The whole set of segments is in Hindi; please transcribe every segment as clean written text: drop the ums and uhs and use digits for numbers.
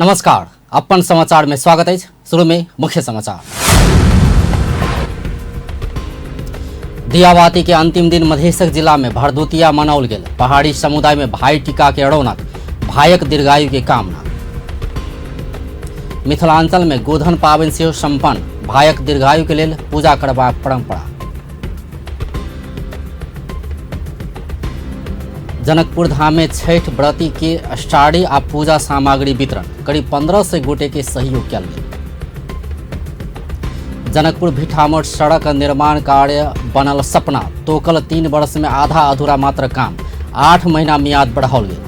नमस्कार, अपन समाचार में स्वागत है। शुरू में मुख्य समाचार। दियाबाती के अंतिम दिन मधेसक जिला में भरदुतिया मनाओल गेल। पहाड़ी समुदाय में भाई टीका के रौनक, भाइक दीर्घायु के कामना। मिथिलांचल में गोधन पावनि से संपन्न, भाइक दीर्घायु के लेल पूजा करबाक परंपरा। जनकपुर धाम में छठ व्रती के स्टाडी आ पूजा सामग्री वितरण, करीब 1500 गोटे के सहयोग किया गया। जनकपुर भिठामठ सड़क निर्माण कार्य बनल सपना, तोकल 3 वर्ष में आधा अधूरा मात्र काम, 8 महीना मियाद बढ़ाओल गेल।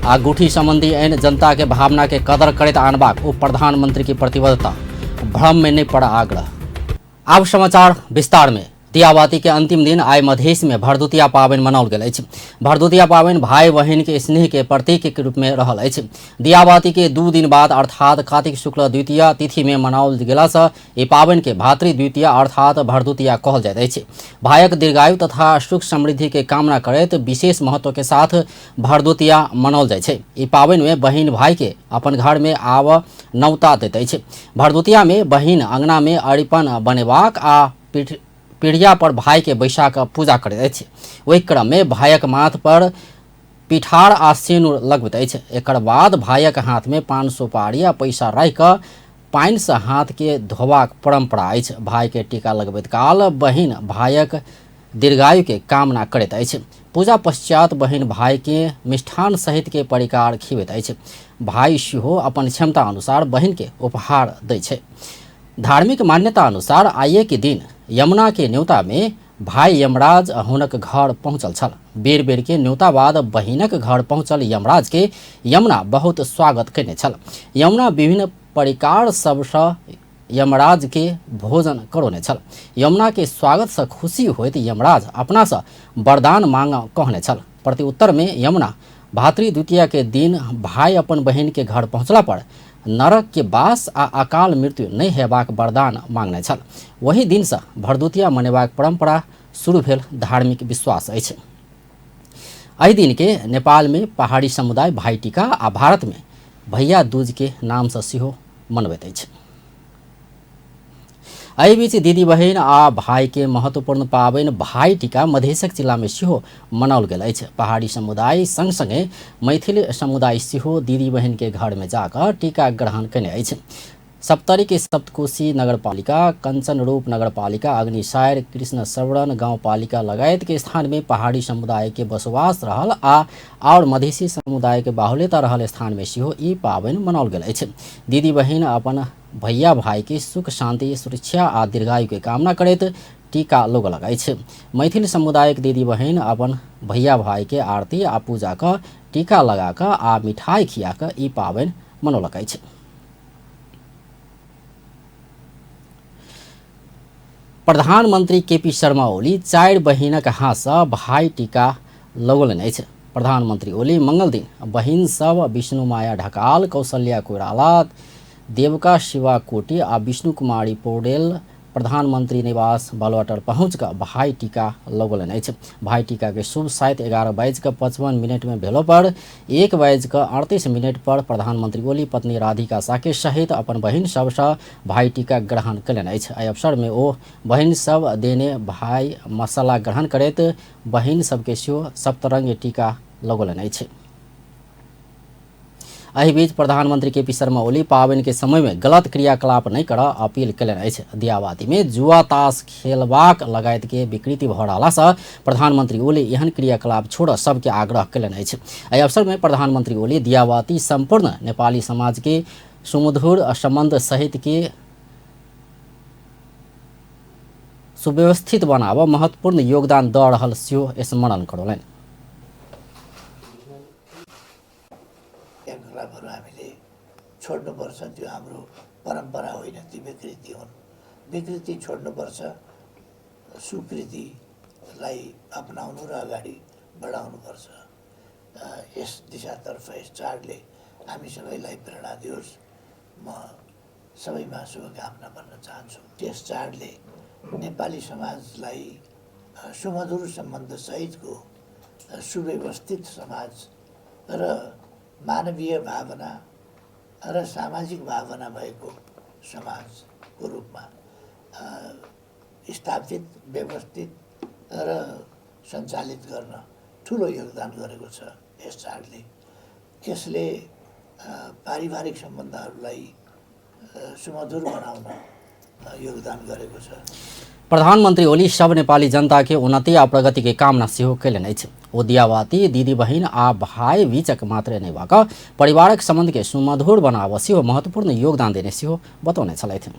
आ गुठी संबंधी एन जनता के भावना के कदर करैत आनबाक उप प्रधानमंत्री की प्रतिबद्धता, भ्रम में नहीं पड़ा आग्रह। अब समाचार विस्तार में। दियाबाती के अंतिम दिन आइ मधेश में भरदुतिया पावनि मनाओल गेल अछि। भरदुतिया पावनि भाई बहिन के स्नेह के प्रतीक के रूप में रहल अछि। दियाबाती के 2 दिन बाद अर्थात कार्तिक शुक्ल द्वितीया तिथि में मनाओल गेला से ई पावनि के भातृ द्वितीया अर्थात भरदुतिया कहल जाइत अछि। भाइक दीर्घायु तथा सुख समृद्धि के कामना करैत विशेष महत्व के साथ भरदुतिया मनाओल जाइ छै। ई पावनि में बहिन भाई के अपन घर में आव नौता दैत अछि। भरदुतिया में बहिन अंगना में अरिपन बनेबाक आ पीढ़िया पर भाई के बैसाक पूजा करैत अछि। ओहि क्रम में भाइक माथ पर पिठार आ सेनुर लगबैत अछि। एकर बाद भाइक हाथ में पान सुपारी आ पैसा राखि कऽ पानि से हाथ के धोबाक परंपरा अछि। भाई के टीका लगबैत काल बहिन भाइक दीर्घायु के कामना करैत अछि। पूजा पश्चात बहिन भाई के मिष्ठान सहित के परिकार खिबैत अछि। भाई सेहो अपन क्षमता अनुसार बहिन के उपहार दै छै। धार्मिक मान्यता अनुसार आइए के दिन यमुना के न्योता में भाई यमराज हुनक घर पहुंचल छल। बेर बेर के न्योता बाद बहिनक घर पहुंचल यमराज के यमुना बहुत स्वागत कयने छल। यमुना विभिन्न परिकार सबसँ यमराज के भोजन करौने छल। यमुना के स्वागत से खुशी होइत यमराज अपना से वरदान मांग कहने छल। प्रत्युत्तर में यमुना भातृ द्वितीया के दिन भाई अपन बहिन के घर पहुंचला पर नरक के बास आ अकाल मृत्यु नहीं हेबाक वरदान मांगने छल। वही दिन से भरदुतिया मनेबाक परंपरा शुरू भेल धार्मिक विश्वास अछि। एहि दिन के नेपाल में पहाड़ी समुदाय भाई टीका आ भारत में भैया दूज के नाम से सेहो मनबैत अछि। एहि बीच दीदी बहिन आ भाई के महत्वपूर्ण पावनि भाई टीका मधेसक जिला में सेहो मनाओल गेल अछि। पहाड़ी समुदाय संग संगे मैथिल समुदाय सेहो दीदी बहिन के घर में जाकर टीका ग्रहण कयने अछि। सप्तरी के सप्तकोशी नगरपालिका, कंचनरूप नगरपालिका, अग्निसार, कृष्ण सवरण गाँव पालिका लगायत के स्थान में पहाड़ी समुदाय के बसवास रहल और मधेसी समुदाय के बाहुल्यता रहल स्थान में सेहो ई पावनि मनाओल गेल अछि। दीदी बहिन अपन भैया भाई के सुख शांति सुरक्षा आ दीर्घायु के कामना करैत टीका लोग लगाई छै। मैथिल समुदायक दीदी बहिन अपन भैया भाई के आरती आ पूजा क टीका लगा क आ मिठाई खिया क ई पावनि मनौलक अछि। प्रधानमंत्री केपी शर्मा ओली 4 बहिनक हाथ से भाई टीका लगौलनि अछि। प्रधानमंत्री ओली मंगल दिन बहिन सब विष्णु माया ढकाल, कौशल्या कोइराला, देवका शिवा कोटी आ विष्णु कुमारी पौडेल प्रधानमंत्री निवास बालुआटर पहुंचकर भाई टीका लगौलनि अछि। भाई टीका के शुभ शायद 11:55 में भेलो पर 1:38 पर प्रधानमंत्री ओली पत्नी राधिका साके सहित अपन बहिन सबसँ भाई टीका ग्रहण कयलनि अछि। एहि अवसर में ओ बहिन सब देने भाई मसाला ग्रहण करैत बहिन सबके सेहो सप्तरंगी टीका लगौलनि अछि। एहि बीच प्रधानमंत्री केपी शर्मा ओली पावनि के समय में गलत क्रियाकलाप नहीं कर अपील कयलनि अछि। दियाबाती में जुआ ताश खेलबाक लगायत के विकृति भऽ रहला से प्रधानमंत्री ओली एहन क्रियाकलाप छोड़ सबके आग्रह कयलनि अछि। एहि अवसर में प्रधानमंत्री ओली दियाबाती संपूर्ण नेपाली समाज के सुमधुर संबंध सहित के सुव्यवस्थित बनाब महत्वपूर्ण योगदान दऽ रहल सेहो स्मरण करौलनि। हामीले छोड्नुपर्छ, त्यो हाम्रो परम्परा होइन, ती विकृति हुन्। विकृति छोड्नुपर्छ, सुकृतिलाई अपनाउनु र अगाडि बढाउनुपर्छ। यस दिशातर्फ यस चाडले हामी सबैलाई प्रेरणा दियोस्। म सबैमा शुभकामना भन्न चाहन्छु। यस चाडले नेपाली समाजलाई सुमधुर सम्बन्ध सहितको सुव्यवस्थित समाज र मानवीय भावना र सामाजिक भावना भएको समाजको रूपमा स्थापित, व्यवस्थित र सञ्चालित गर्न ठुलो योगदान गरेको छ यस चाडले। यसले पारिवारिक सम्बन्धहरूलाई सुमधुर बनाउन योगदान गरेको छ। प्रधानमंत्री ओली सब नेपाली जनता के उन्नति आ प्रगति के कामना सेहो कैलनि अछि। ओ दियावाती, दीदी बहिन आ भाई बीचक मात्रै नै भऽ कऽ परिवारक सम्बन्ध के सुमधुर बनाबऽ सेहो महत्वपूर्ण योगदान देने सेहो बतौने छलथि।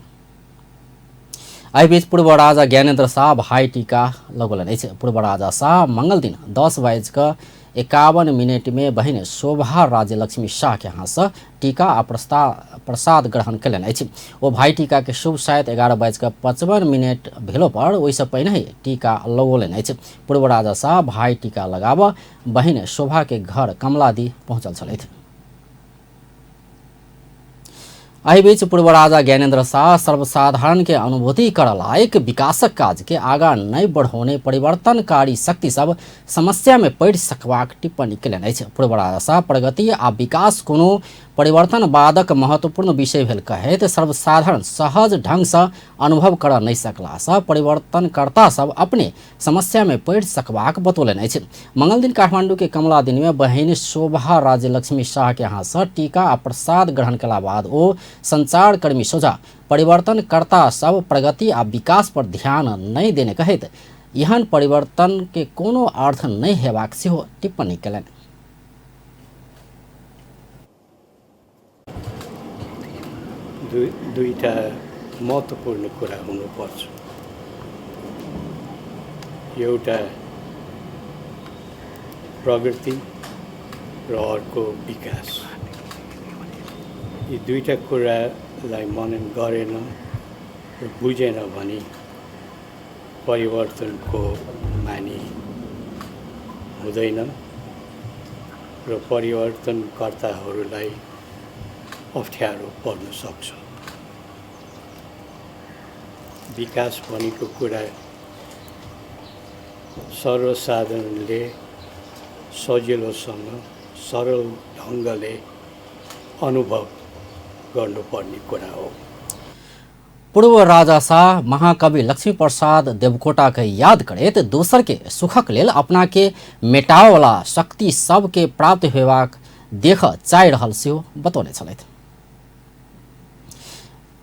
एहि बीच पूर्व राजा ज्ञानेन्द्र शाह भाई टीका लगौलनि अछि। पूर्व राजा शाह मंगल दिन 10:51 में बहिन शोभा राज्यलक्ष्मी शाह के यहाँ से टीका आ प्रसाद ग्रहण कयलनि अछि। ओ भाई टीका के शुभ शायद 11:55 भेलो पर ओहिसँ पहिने ही टीका लगौलनि अछि। पूर्व राजा शाह भाई टीका लगाबऽ बहिन शोभा के घर कमलादी पहुंचल छलथि। एहि बीच पूर्व राजा ज्ञानेन्द्र शाह सर्वसाधारण के अनुभूति कर लायक विकासक काज के आगाँ नहीं बढ़ौने परिवर्तनकारी शक्ति सब समस्या में पड़ि सकबाक टिप्पणी कयलनि अछि। पूर्व राजा शाह प्रगति आ विकास कोनो परिवर्तनवादक महत्वपूर्ण विषय भेल कहैत सर्वसाधारण सहज ढंग से अनुभव कर नहीं सकला से परिवर्तनकर्ता सब अपने समस्या में पड़ि सकबाक बतौलनि अछि। मंगल दिन काठमांडू के कमला दिन में बहिन शोभा राज्यलक्ष्मी शाह के यहाँ से टीका आ प्रसाद ग्रहण कला बाद ओ संचार कर्मी सोझा परिवर्तनकर्ता सब प्रगति आ विकास पर ध्यान नहीं देने कहैत एहन परिवर्तन के कोनो अर्थ नहीं हेबाक सेहो टिप्पणी कयलनि। दुईटा महत्त्वपूर्ण कुरा हुनुपर्छ। एउटा प्रगति र अर्को विकास। यी दुईटा कुरालाई मनन गरेन र बुझेन भने परिवर्तनको मानी हुँदैन र परिवर्तनकर्ताहरूलाई अप्ठ्यारो पर्न सक्छ। विकास भनेको कुरा सर्वसाधारणले सजिलोसँग सरल ढङ्गले अनुभव गर्नुपर्ने कुरा हो। पूर्व राजा शाह महाकवि लक्ष्मी प्रसाद देवकोटा के याद करैत दोसर के सुखक लेल अपना के मेटाव वाला शक्ति सब के प्राप्त हेबाक देख चाहि रहल सेहो बतौने छलथि।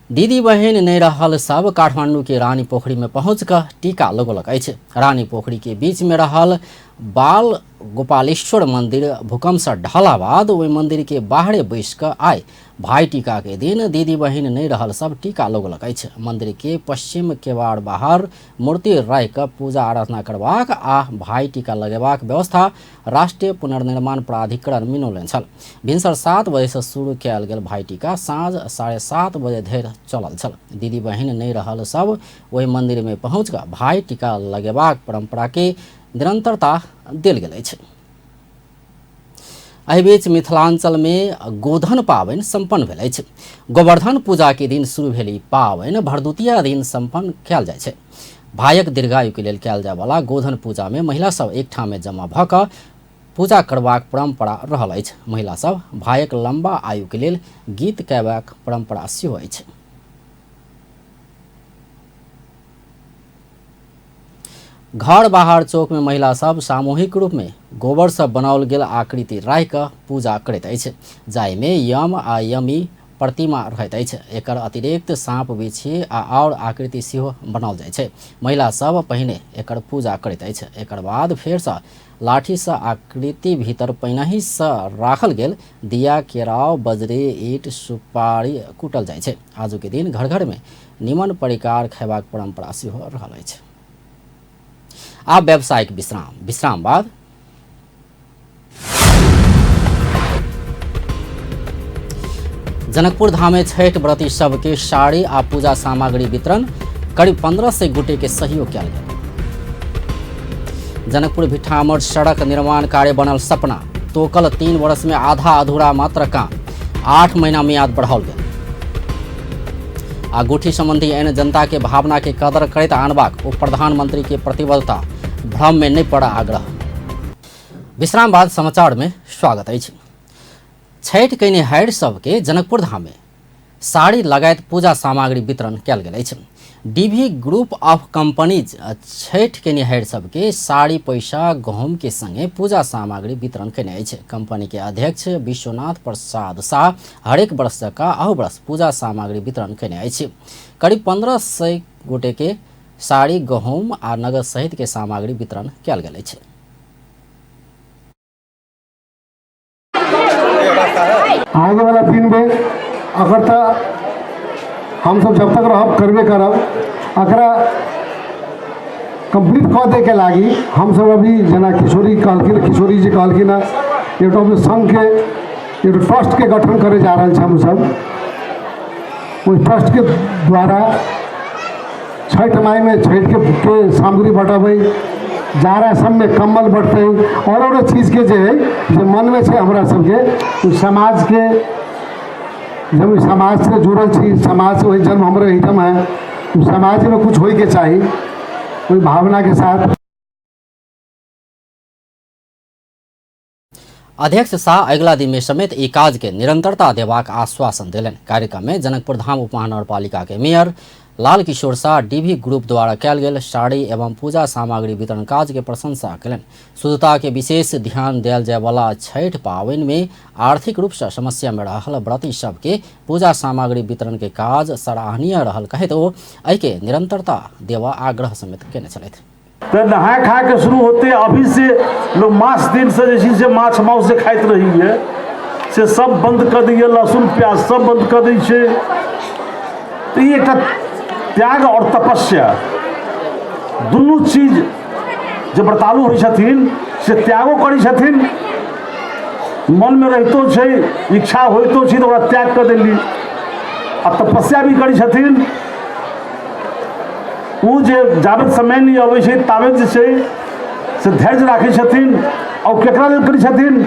दीदी बहन नहीं रहल सब काठमांडू के रानी पोखरी में पहुंच कर टीका लगौलक अछि। रानी पोखरी के बीच में रहल बाल गोपालेश्वर मंदिर भूकंप से ढहला बाद ओहि मंदिर के बाहरे बैस कर आए भाई टीका के दिन दीदी बहन नहीं रहल सब टीका लगौलक अछि। मंदिर के पश्चिम केवाड़ बाहर मूर्ति राखि कऽ पूजा आराधना करबाक आ भाई टीका लगेबाक व्यवस्था राष्ट्रीय पुनर्निर्माण प्राधिकरण मिनौलनि छल। भिनसर 7 बजे से शुरू कयल गेल भाई टीका साँझ 7:30 बजे धरि चलल छल। दीदी बहन नहीं रहल सब ओहि मंदिर में पहुँच कऽ भाई टीका लगेबाक परंपरा के निरंतरता देल गेल अछि। एहि बीच मिथिलांचल में गोधन पावनि संपन्न भेल अछि। गोवर्धन पूजा के दिन शुरू भेल ई पावनि भरदुतिया दिन संपन्न कयल जाइ छै। भाइक दीर्घायु के लेल कयल जाय वाला गोधन पूजा में महिला सब एक ठाम में जमा भऽ कऽ पूजा करबाक परंपरा रहल अछि। महिला सब भाइक लंबा आयु के लेल गीत गयबाक परंपरा सेहो अछि। घर बाहर चौक में महिला सब सामूहिक रूप में गोबर से बनाओल गेल आकृति राखि कऽ पूजा करैत अछि, जाहि में यम आ यमी प्रतिमा रहैत अछि। एकर अतिरिक्त साँप बिच्छी आ और आकृति सेहो बनाओल जाइ छै। महिला सब पहिने एकर पूजा करैत अछि। एकर बाद फेर से लाठी से आकृति भीतर पहिनहि से राखल गेल दिया, केराव, बजरी, ईट, सुपारी कुटल जाइ छै। आजू के दिन घर घर में निमन परिकार खयबाक परंपरा सेहो रहल अछि। आब व्यावसायिक विश्राम बाद जनकपुर धाम में छठ व्रती सबके साड़ी आ पूजा सामग्री वितरण करीब 1500 गोटे के सहयोग कयल गेल। जनकपुर भिट्ठामढ़ सड़क निर्माण कार्य बनल सपना, तोकल 3 वर्ष में आधा अधूरा मात्र काम, 8 महीना मियाद बढ़ाओल गेल। आ गुठी संबंधी एन जनता के भावना के कदर करैत आनबाक उप प्रधानमंत्री के प्रतिबद्धता, भ्रम में नहीं पड़ा आग्रह। विश्राम बाद समाचार में स्वागत अछि। छठि कनिहारि सबके जनकपुर धाम में साड़ी लगायत पूजा सामग्री वितरण कयल गेल अछि। DV group of companies Chhath कनिहारि सबके साड़ी पैसा गहूम के संगे पूजा सामग्री वितरण कयने अछि। कंपनी के अध्यक्ष विश्वनाथ प्रसाद शाह हरेक वर्ष का अहू वर्ष पूजा सामग्री वितरण कयने अछि। करीब 1500 गोटे के साड़ी गहूम आ नगद सहित के सामग्री वितरण कयल गेल अछि। आगे वाला दिन में अगर हम सब जब तक रहब करबे करब, अकरा कंप्लीट कऽ दे के लागी हम सब अभी जना किशोरी जी कहलखिन एक संघ के एक ट्रस्ट के गठन करे जा रहा है। हम सब उस ट्रस्ट के द्वारा छठ माई में छठ के सामग्री बटबै जारा सब में कम्बल बटते और चीज़ के जो मन में है हमरा सबके समाज के जब समाज से जुड़ल छी, समाज से वही जन्म हमारे एकदम है, समाज में कुछ हो के चाहिए वही भावना के साथ। अध्यक्ष शाह अगिला दिन में समेत ई काज के निरंतरता देबाक आश्वासन दिलनि। कार्यक्रम में जनकपुर धाम उपमहानगरपालिका के mayor Lal Kishore Shah DV group द्वारा कयल गेल साड़ी एवं पूजा सामग्री वितरण काज के प्रशंसा कयलनि। शुद्धता के विशेष ध्यान देल जाय वाला छठ पावनि में आर्थिक रूप से समस्या में रहल व्रती सबके पूजा सामग्री वितरण के काज सराहनीय रहल कहैत ओ एहि के निरंतरता देवा आग्रह समेत केने छलथि। तो नहाय खा के शुरू होते अभी से लोग मास दिन से जैसे से माछ मांस से खाइत रही है से सब बंद कर दिए, लहसुन प्याज सब बंद कर दी है। तो ये एक त्याग और तपस्या दुनू चीज जो व्रतालु होइ छथिन से त्यागो करै छथिन, मन में रहितो छै इच्छा होइतो छै तो ओकरा त्याग कर देली आ तपस्या भी करै छथिन। वो जे जाबत समय नहीं अबै छै ताबत जे छै से धैर्य राखै छथिन और केकरा लेल करै छथिन,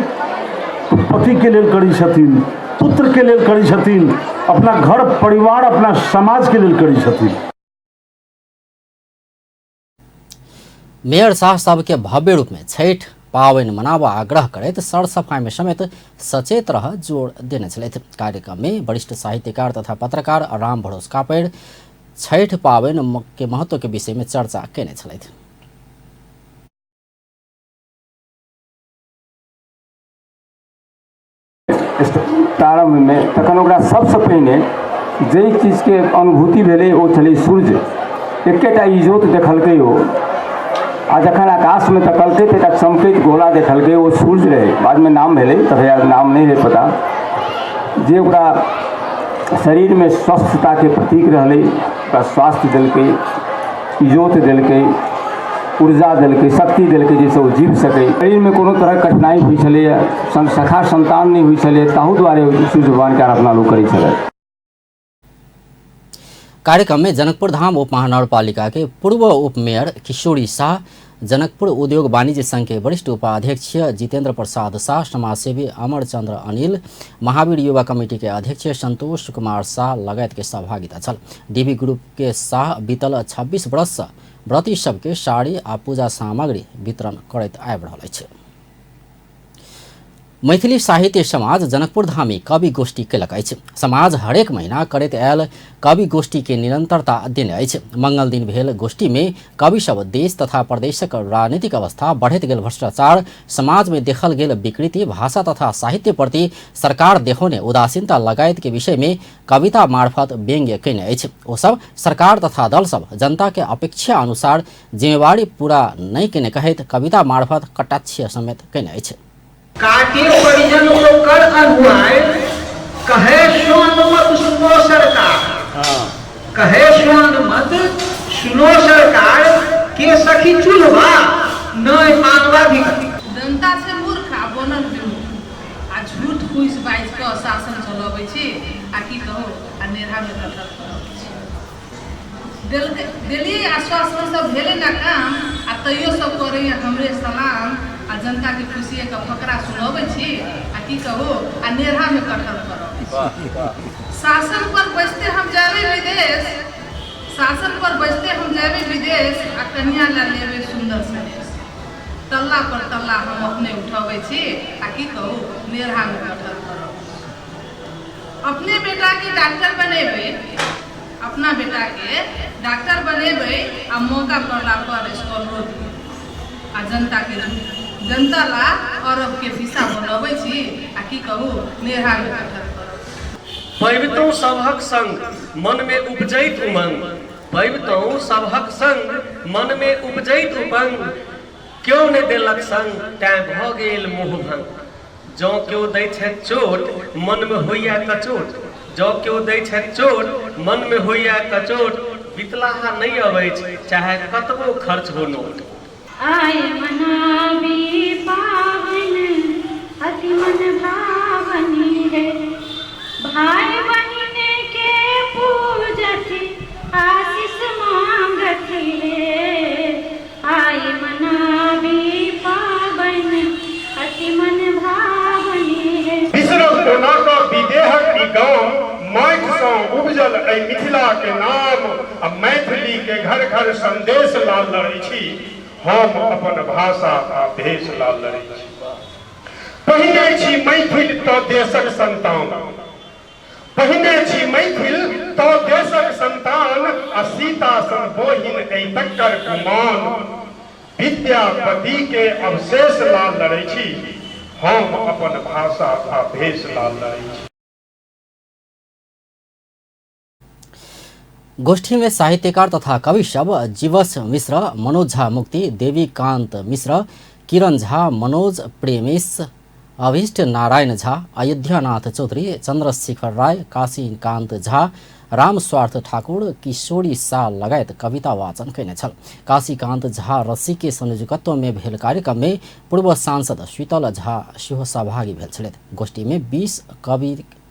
पति के लेल करै छथिन, पुत्र के लेल करै छथिन, अपना घर परिवार अपना समाज के लेल करै छथिन। मेयर शाह सबके भव्य रूप में छठ पावनि मनावा आग्रह करैत सर सफाई में समेत सचेत रह जोर देने छलथि। कार्यक्रम में वरिष्ठ साहित्यकार तथा पत्रकार राम भरोस कापेड़ छठ पावनि के महत्व के विषय में चर्चा केने छलथि। प्रारंभ में तखन ओकरा सबसे पहिने जे चीज के अनुभूति भेलै ओ छलै सूर्य। एकेटा इजोत देखलकै ओ आ जखन आकाश में तकलकै तऽ एकटा चमकैत गोला देखलकै ओ सूर्य रहै। बाद में नाम भेलै तब नाम नहीं रहै पता, जे ओकरा शरीर में स्वस्थता के प्रतीक रहलै, ओकरा स्वास्थ्य देलकै, इजोत देलकै, ऊर्जा देलकै, शक्ति देलकै जैसे वो जीव सकै। शरीर में कोनो तरह कठिनाई हुई छलैया, सखा संतान नहीं हुई छलै, ताहू द्वारे सूर्य भगवान के आराधना लोग करै छलै। कार्यक्रम में जनकपुर धाम उप महानगरपालिका के पूर्व उप मेयर किशोरी शाह, जनकपुर उद्योग वाणिज्य संघ के वरिष्ठ उपाध्यक्ष जितेंद्र प्रसाद शाह, समाजसेवी अमरचंद्र अनिल, महावीर युवा कमेटी के अध्यक्ष संतोष कुमार शाह लगायत के सहभागिता छल। डीवी ग्रुप के शाह बीतल 26 वर्ष व्रती सबके साड़ी आ पूजा सामग्री वितरण करैत आबि रहल अछि। मैथिली साहित्य समाज जनकपुर धामी कवि गोष्ठी केलक अछि। समाज हरेक महीना करैत आयल कवि गोष्ठी के निरंतरता देने अछि। मंगल दिन भेल गोष्ठी में कवि सब देश तथा प्रदेशक राजनीतिक अवस्था, बढ़ैत गेल भ्रष्टाचार, समाज में देखल गेल विकृति, भाषा तथा साहित्य प्रति सरकार देखाउने उदासीनता लगायत के विषय में कविता मार्फत व्यंग्य कयने अछि। ओ सब सरकार तथा दल सब जनता के अपेक्षा अनुसार जिम्मेवारी पूरा नहीं केने कहैत कविता मार्फत कटाक्ष समेत कयने अछि। काटे परिजन को कर अगुआए, कहे स्वांग मत सुनो सरकार, कहे स्वांग मत सुनो सरकार, के सखी चुलवा नहीं मानवा भी। जनता से मूर्खा बनल विमुख आ झूठ फूस बाइज के शासन चलाबै छी आ की कहू आ नेहा में कटल देलिए आश्वासन सब भेले ना काम आ तैयो सब करे हमरे सलाम आ जनता के खुशी का फकरा सुनाबै छी आ की कहू आ नेहा में कटल करब। शासन पर बचते हम जावे विदेश, शासन पर बचते हम जावे विदेश आ कन्या ला लेवे सुंदर सनेश। तल्ला पर तल्ला हम अपने उठाबै छी आ की कहू नेहा में कटल करब। अपने बेटा के डॉक्टर बनेबे, अपना बेटा के डॉक्टर बनेबे आ मौका पड़ला पर स्कॉलर आ जनता ला अरब के वीसा बनबै छी आ की कहू नेहा में कटहर करब। पैबतों सभक संग मन में उपजैत उमंग, पैबतों सभक संग मन में उपजैत उमंग, क्यों ने देलक संग तैं भ गेल मोह भंग। जँ क्यों दै छै चोट मन में होइया कचोट, जँ क्यों दै छै चोट मन में होइया कचोट, बितलाहा नहीं अबै छै चाहे कतबो खर्च हो नोट। आए मनावी पावन अति मन भावनी है, भाई बहन के पूजति आशीष मांगती है। आए मनावी पावन अति मन भावनी है। बिसरल कोना का विदेहक ई गाम, माटि सँ उपजल एहि मिथिला के नाम। आ मैथिली के घर घर संदेश ला लड़ै छी, हम अपन भाषा आ भेष ला लड़ै छी। पहिने छी मैथिल तऽ देशक संतान, पहिने छी मैथिल तऽ देशक संतान। आ सीता सन बहिन एहि तक्कर गुमान, विद्यापति के अवशेष ला लड़ै छी, हम अपन भाषा आ भेष ला लड़ै छी। गोष्ठी में साहित्यकार तथा कवि सब जीवस मिश्र, मनोज झा मुक्ति, देवीकांत मिश्र, किरण झा, मनोज प्रेमिश, अभिष्ट नारायण झा, अयोध्यानाथ चौधरी, चंद्रशेखर राय, काशीकांत झा, राम स्वार्थ ठाकुर, किशोरी शाह लगायत कविता वाचन कैने छल। काशीकांत झा रसी के संयोजकत्व में भेल कार्यक्रम में पूर्व सांसद शीतल झा सेहो सहभागी भेल छलथि। गोष्ठी में 20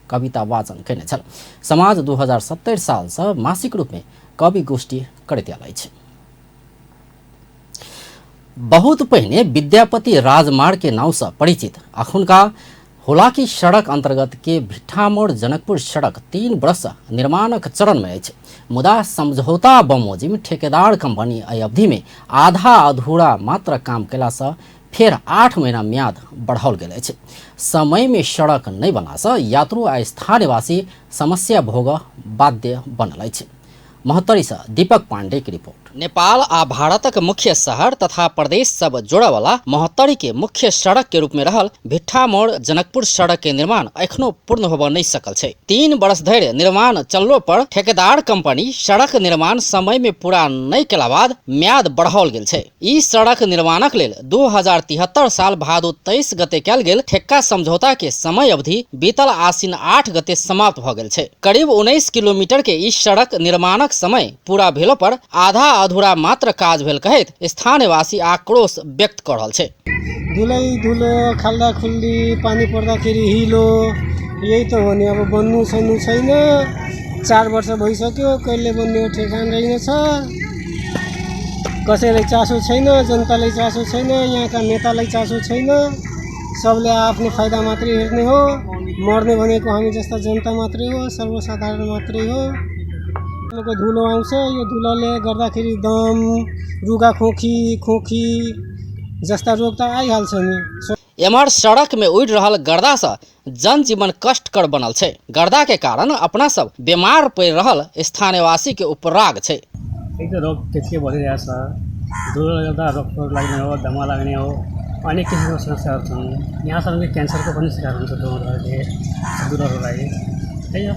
कविता वाचन कैने छल। समाज 2070 साल से मासिक रूप में कवि गोष्ठी करते आलै छै। बहुत पहिने विद्यापति राजमार्ग के नाम से परिचित अखुनका होलाकी सड़क अंतर्गत के भिट्ठामोड़ जनकपुर सड़क 3 वर्ष निर्माणक चरण में अछि। मुदा समझौता बमोजिम ठेकेदार कंपनी एहि अवधि में आधा अधूरा मात्र काम कैला से फेर 8 महीना म्याद बढ़ाओल गेल अछि। समय में सड़क नहीं बनला से यात्रु आ स्थानीयवासी समस्या भोग बाध्य बनल अछि। महत्तरी से दीपक पांडे की रिपोर्ट। नेपाल आ भारतक मुख्य शहर तथा प्रदेश सब जोड़ा वाला महत्तरी के मुख्य सड़क के रूप में रहल भिट्ठामोड़ जनकपुर सड़क के निर्माण एखनो पूर्ण होबऽ नहीं सकल छै। 3 वर्ष धरि निर्माण चललो पर ठेकेदार कंपनी सड़क निर्माण समय में पूरा नहीं केला बाद म्याद बढ़ाओल गेल छै। ई सड़क निर्माणक लेल 2073 साल भादो 23 गते कयल गेल ठेक्का समझौता के समय अवधि बीतल आसिन 8 गते समाप्त भ गेल छै। करीब 19 किलोमीटर के ई सड़क निर्माणक समय पूरा भेलो पर आधा अधूरा मात्र काज भेल कहैत स्थानीयवासी आक्रोश व्यक्त कर रहल छै। धुलै धुलो खाल्दा खुल्दी पानी पर्दाखेरि हिलो यही त हो नि। अब बन्नु छैन। 4 वर्ष भइसक्यो, कहिले बन्ने ठेगान रहेछ। कसैलाई चासो छैन, जनतालाई चासो छैन, यहाँका नेतालाई चासो छैन। सबले आफ्नो फाइदा मात्रै हेर्ने हो। मर्ने भनेको हामी जस्ता जनता मात्रै हो, सर्वसाधारण मात्रै हो। को धुलो आउँछ, यो धुलोले गर्दाखेरि दम, रुगा खोखी जस्ता रोग त आइहाल्छ नि। एमहर सड़क में उड़ रहल गर्दा से जनजीवन कष्टकर बनल छै। गर्दा के कारण अपना सब बीमार पड़ रहल स्थानीयवासी के उपराग छै। एक तो रोग त्यतिकै बढिरहेछ। धुलो गर्दा रोग लाग्ने हो, दमा लाग्ने हो, अनेक किसिमको समस्याहरू छन्। यहाँसम्म क्यान्सरको पनि शिकार हुन्छ धुलोहरूलाई। त्यही हो,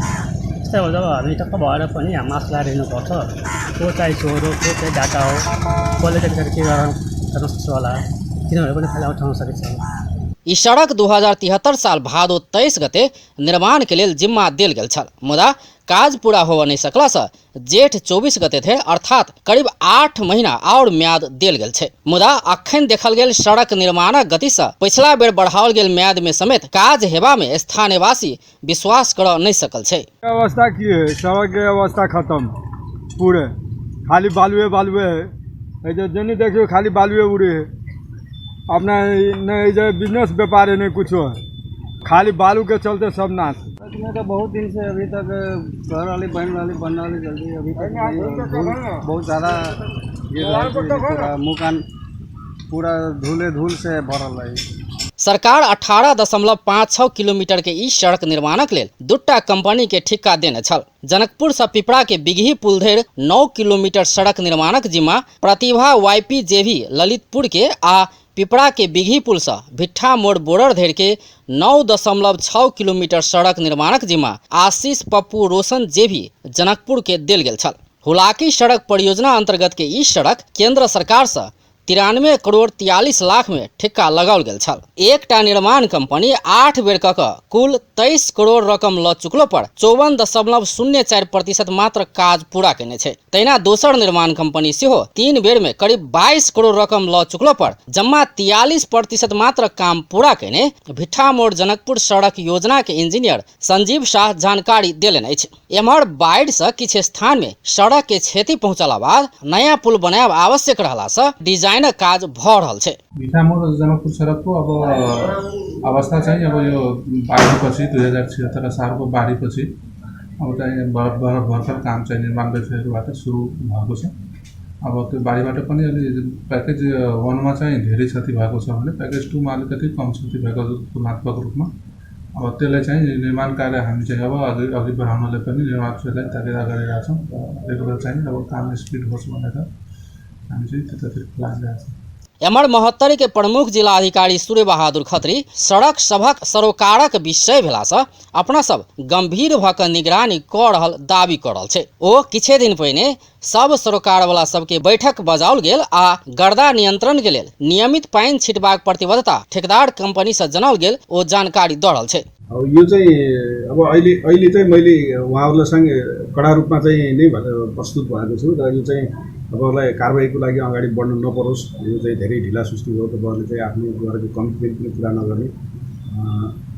यस्तै हो। जब हामी टक्क भएर पनि मास्क लगाएर हिँड्नुपर्छ। को चाहिँ छोरो, को चाहिँ डाटा हो, कसले त्यतिखेर के गर्न सक्छ होला, किनभने पनि फाइदा उठाउन सकेछ। ई सड़क 2073 साल भादो 23 गते निर्माण के लेल जिम्मा देल गेल छल। मुदा काज पूरा होबऽ नहीं सकला से जेठ 24 गते थे अर्थात करीब 8 महीना और म्याद देल गेल छै। मुदा अखन देखल गेल सड़क निर्माणक गति से पिछला बेर बढ़ाओल गेल म्याद में समेत काज हेबा में स्थानीयवासी विश्वास कर नहीं सकल छै। अवस्था की है, सड़क के अवस्था खत्म पूरे, खाली बालुए है। जनी देखियो खाली बालुए उड़े है। अपना न बिजनेस व्यापार है, नहीं कुछ है, खाली बालू के चलते सब नाश। इसमें तो बहुत दिन से अभी तक घर वाली बन वाली जल्दी अभी तक बहुत ज़्यादा मुकान पूरा धूल से भरल है। सरकार 18.56 किलोमीटर के ई सड़क निर्माणक लेल दूटा कंपनी के ठिक्का देने छल। जनकपुर से पिपरा के बिगही पुल धरि 9 किलोमीटर सड़क निर्माणक जिम्मा प्रतिभा YPJV ललितपुर के आ पिपरा के बिगही पुल से भिट्ठा मोड़ बोर्डर धरि के 9.6 किलोमीटर सड़क निर्माणक जिम्मा आशीष पप्पू रोशन JV जनकपुर के देल गेल छल। हुलाकी सड़क परियोजना अंतर्गत के ई सड़क केंद्र सरकार से 93 करोड़ 43 लाख में ठिक्का लगाओल गेल छल। एकटा निर्माण कंपनी 8 बेर कऽ कुल 23 करोड़ रकम लऽ चुकलो पर 54.04% मात्र काज पूरा केने छै। तहिना दोसर निर्माण कंपनी सेहो 3 बेर में करीब 22 करोड़ रकम लऽ चुकलो पर जम्मा 43% मात्र काम पूरा केने भिट्ठा मोड़ जनकपुर सड़क योजना के इंजीनियर संजीव शाह जानकारी देलनि अछि। एम्हर बाढ़ि से किछ स्थान में सड़क के क्षति पहुंचला बाद नया पुल बनायब आवश्यक रहला से डिजाइन काज भ रहल छै। भिट्ठा मोड़ जनकपुर सड़क को अब अवस्था चाहिँ अब यो बाढीपछि 2076 सालको बाढीपछि अब चाहिँ भर्खर काम चाहिँ निर्माण व्यवसायबाट सुरु भएको छ। अब त्यो बाढीबाट पनि अलि प्याकेज 1 मा चाहिँ धेरै क्षति भएको छ भने प्याकेज 2 मा अलिकति कम क्षति भएको तुलनात्मक रूपमा अब त्यसलाई चाहिँ निर्माण कार्य हामी चाहिँ अब अघि बढाउनले पनि निर्माण क्षेत्रलाई ताकेदा गरिरहेका छौँ। रेगुलर चाहिँ अब काम स्पिड होस् भनेर हामी चाहिँ त्यतातिर लागिरहेका छौँ। एम्हर महोत्तरी के प्रमुख जिला अधिकारी सूर्य बहादुर खत्री सड़क सभक सरोकारक विषय भेला से अपना सब गंभीर भ क निगरानी क रहल दावी क रहल छै। ओ किछे दिन पहिने सब सरोकार वाला सबके बैठक बजाओल गेल आ गर्दा नियंत्रण के लेल नियमित पानी छिटबाक प्रतिबद्धता ठेकेदार कंपनी से जनाओल गेल ओ जानकारी द रहल छै। यो चाहिँ अब अहिले चाहिँ मैले उहाँहरुलाई सँगै कडा रूपमा चाहिँ नै प्रस्तुत भएको छु र यो चाहिँ तपाईहरुलाई कारबाहीको लागि अगाडि बढ्न नपरोस्, यो चाहिँ धेरै ढिला सुस्ती हो, तपाईहरुले चाहिँ आफ्नो गरेको कमिटमेन्ट पनि पूरा नगर्ने,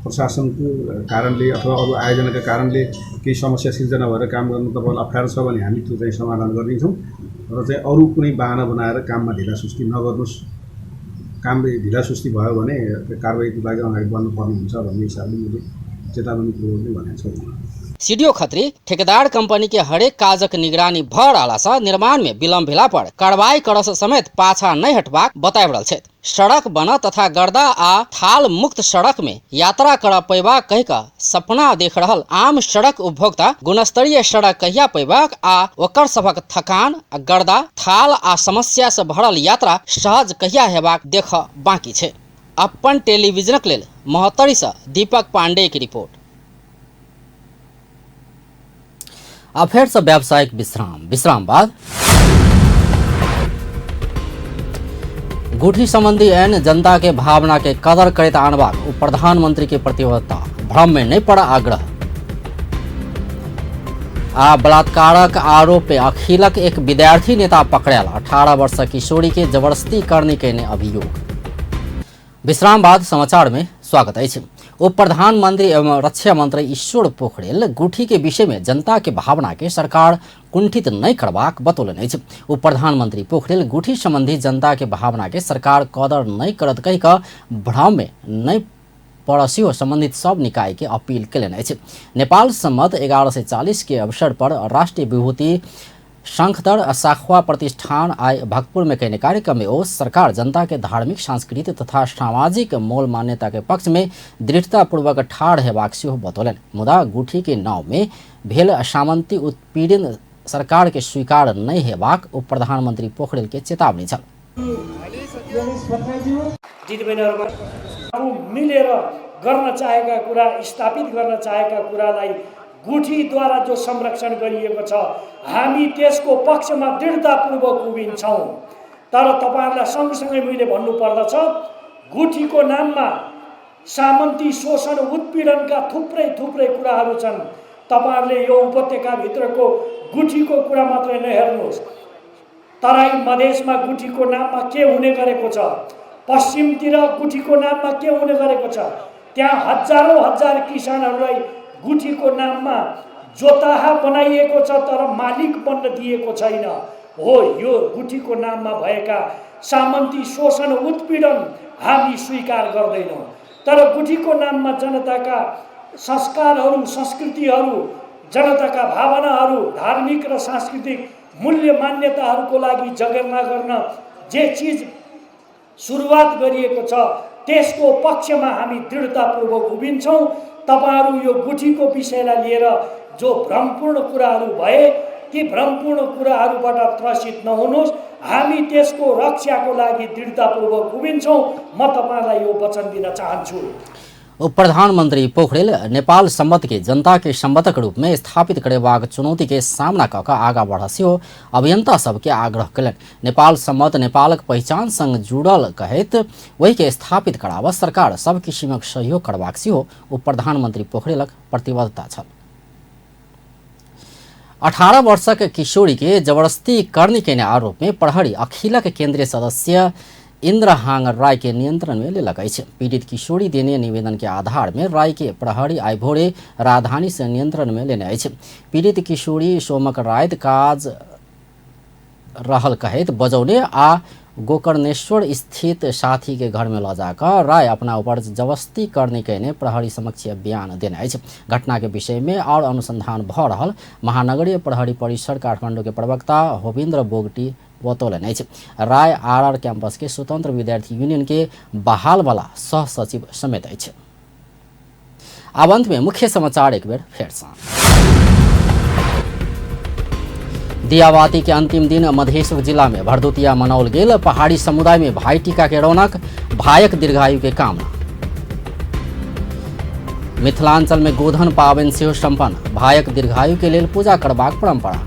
प्रशासनको कारणले अथवा अरू आयोजनाका कारणले केही समस्या सिर्जना भएर काम गर्न तपाईहरुलाई अप्ठ्यारो छ भने हामी त्यो चाहिँ समाधान गर्नेछौँ र चाहिँ अरू कुनै बहाना बनाएर काममा ढिला सुस्ती नगर्नुस्। काम ढिला सुस्ती भयो भने कारबाहीको लागि अगाडि बढ्नु पर्ने हुन्छ भन्ने हिसाबले मैले चेतावनी पूर्वक नै भनेको छु। सीडीओ खत्री ठेकेदार कंपनी के हरेक काजक निगरानी भ रहला से निर्माण में विलम्ब भेला पर कार्रवाई करस समेत पाछा नहीं हटबाक बताब रहल छै। सड़क बन तथा गर्दा आ थाल मुक्त सड़क में यात्रा कर पैबा कह का सपना देख रहल आम सड़क उपभोक्ता गुणस्तरीय सड़क कहिया पैबाक आ ओकर सबक थकान गर्दा थाल आ समस्या से भरल यात्रा सहज कहिया हेबाक देख बाकी छै। अपन टेलीविजनक लेल महोत्तरी से दीपक पांडे की रिपोर्ट। अब फिर से व्यावसायिक विश्राम बाद गुठी संबंधी एन जनता के भावना के कदर करैत आनबाक उप प्रधानमंत्री के प्रतिबद्धता, भ्रम में नहीं पड़ा आग्रह। आ बलात्कारक आरोप में अखिलक एक विद्यार्थी नेता पकड़ायल, 18 वर्ष किशोरी के जबरदस्ती करने के अभियोग। विश्राम बाद समाचार में स्वागत है। उप प्रधानमंत्री एवं रक्षा मंत्री ईश्वर पोखरेल गुठी के विषय में जनता के भावना के सरकार कुंठित नहीं करबाक बतौलन। उप प्रधानमंत्री पोखरेल गुठी संबंधी जनता के भावना के सरकार कदर नहीं करत कह कऽ भ्रम में नहीं पड़ोसियों संबंधित सब निकाय के अपील कलन। नेपाल सम्मत 1140 के अवसर पर राष्ट्रीय विभूति शंखदर साखवा प्रतिष्ठान आय भक्तपुर में कहने कार्यक्रम में ओ सरकार जनता के धार्मिक, सांस्कृतिक तथा सामाजिक मूल मान्यता के पक्ष में दृढ़ता पूर्वक ठाड़ हेबाक सेहो बतौलन। मुदा गुठी के नाव में भेल सामंती उत्पीड़न सरकार के स्वीकार नहीं हेबाक उप प्रधानमंत्री पोखरेल के चेतावनी छल। मिलेर गर्न चाहेका कुरा, स्थापित गर्न चाहेका कुरालाई गुठीद्वारा जो संरक्षण गरिएको छ हामी त्यसको पक्षमा दृढतापूर्वक उभिन्छौँ। तर तपाईहरुलाई सँगसँगै मैले भन्नुपर्दछ, गुठीको नाममा सामन्ती शोषण उत्पीडनका थुप्रै कुराहरू छन्। तपाईहरुले यो उपत्यकाभित्रको गुठीको कुरा मात्रै नहेर्नुहोस्, तराई मधेसमा गुठीको नाममा के हुने गरेको छ, पश्चिमतिर गुठीको नाममा के हुने गरेको छ, त्यहाँ हजार किसानहरूलाई गुठीको नाममा जोताहा बनाइएको छ तर मालिक बन्न दिएको छैन। हो, यो गुठीको नाममा भएका सामन्ती शोषण उत्पीडन हामी स्वीकार गर्दैनौँ। तर गुठीको नाममा जनताका संस्कारहरू, संस्कृतिहरू, जनताका भावनाहरू, धार्मिक र सांस्कृतिक मूल्य मान्यताहरूको लागि जगेर्ना गर्न जे चीज सुरुवात गरिएको छ त्यसको पक्षमा हामी दृढतापूर्वक उभिन्छौँ। तपाईहरू यो गुठीको विषयलाई लिएर जो भ्रमपूर्ण कुराहरू भए ती भ्रमपूर्ण कुराहरूबाट त्रसित नहुनुहोस्। हामी त्यसको रक्षाको लागि दृढतापूर्वक उभिन्छौँ। म तपाईँलाई यो वचन दिन चाहन्छु। उप प्रधानमंत्री पोखरेल नेपाल संबंध के जनता के संबंध के रूप में स्थापित करेबाक चुनौती के सामना कऽ आगा बढ़सियो अभियंता सबके आग्रह कलन। नेपाल संबंध नेपालक पहचान संग जुड़ल कहैत वही के स्थापित कराब सरकार सब किसिमक सहयोग करबाक सेहो उप प्रधानमंत्री पोखरेलक प्रतिबद्धता छल। 18 वर्षक किशोरी के जबरदस्ती करने के आरोप में प्रहरी अखिलक केंद्रीय सदस्य इंद्रहांग राय के नियंत्रण में लेलक अछि। पीड़ित किशोरी देने निवेदन के आधार में राय के प्रहरी आइ भोरे राजधानी से नियंत्रण में लेने अछि। पीड़ित किशोरी सोमक रात काज रहल कहैत बजौने आ गोकर्णेश्वर स्थित साथी के घर में ल जाकर राय अपना ऊपर जबरदस्ती करने के प्रहरी समक्ष बयान देने अछि। घटना के विषय में और अनुसंधान भ रहल महानगरीय प्रहरी परिसर काठमाडौँ के प्रवक्ता होविंद्र बोगटी बतौलन अछि। राय आरआर कैंपस के स्वतंत्र विद्यार्थी यूनियन के बहाल वाला सह सचिव समेत अछि। अब अंत में मुख्य समाचार एक बेर फेर सँ। दियाबाती के अंतिम दिन मधेश्वर जिला में भरदुतिया मनाओल गेल। पहाड़ी समुदाय में भाई टीका के रौनक, भाइक दीर्घायु के कामना। मिथिलांचल में गोधन पावनि सेहो संपन्न, भाइक दीर्घायु के लेल पूजा करबाक परंपरा।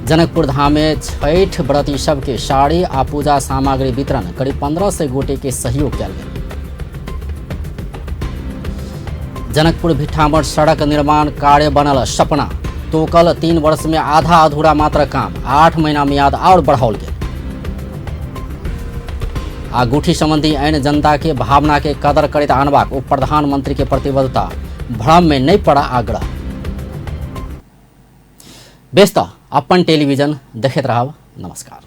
जनकपुर धाम में छठ व्रती सबके साड़ी आ पूजा सामग्री वितरण करीब 1500 गोटे के सहयोग कयल गेल। जनकपुर भिट्ठामठ सड़क निर्माण कार्य बनल सपना, तोकल 3 वर्ष में आधा अधूरा मात्र काम, 8 महीना मियाद और बढ़ाओल गेल। आ गुठी संबंधी ऐन जनता के भावना के कदर करैत आनबाक उप प्रधानमंत्री के प्रतिबद्धता, भ्रम में नहीं पड़ा आग्रह। व्यस्त अपन टेलीविजन देखैत रहब। नमस्कार।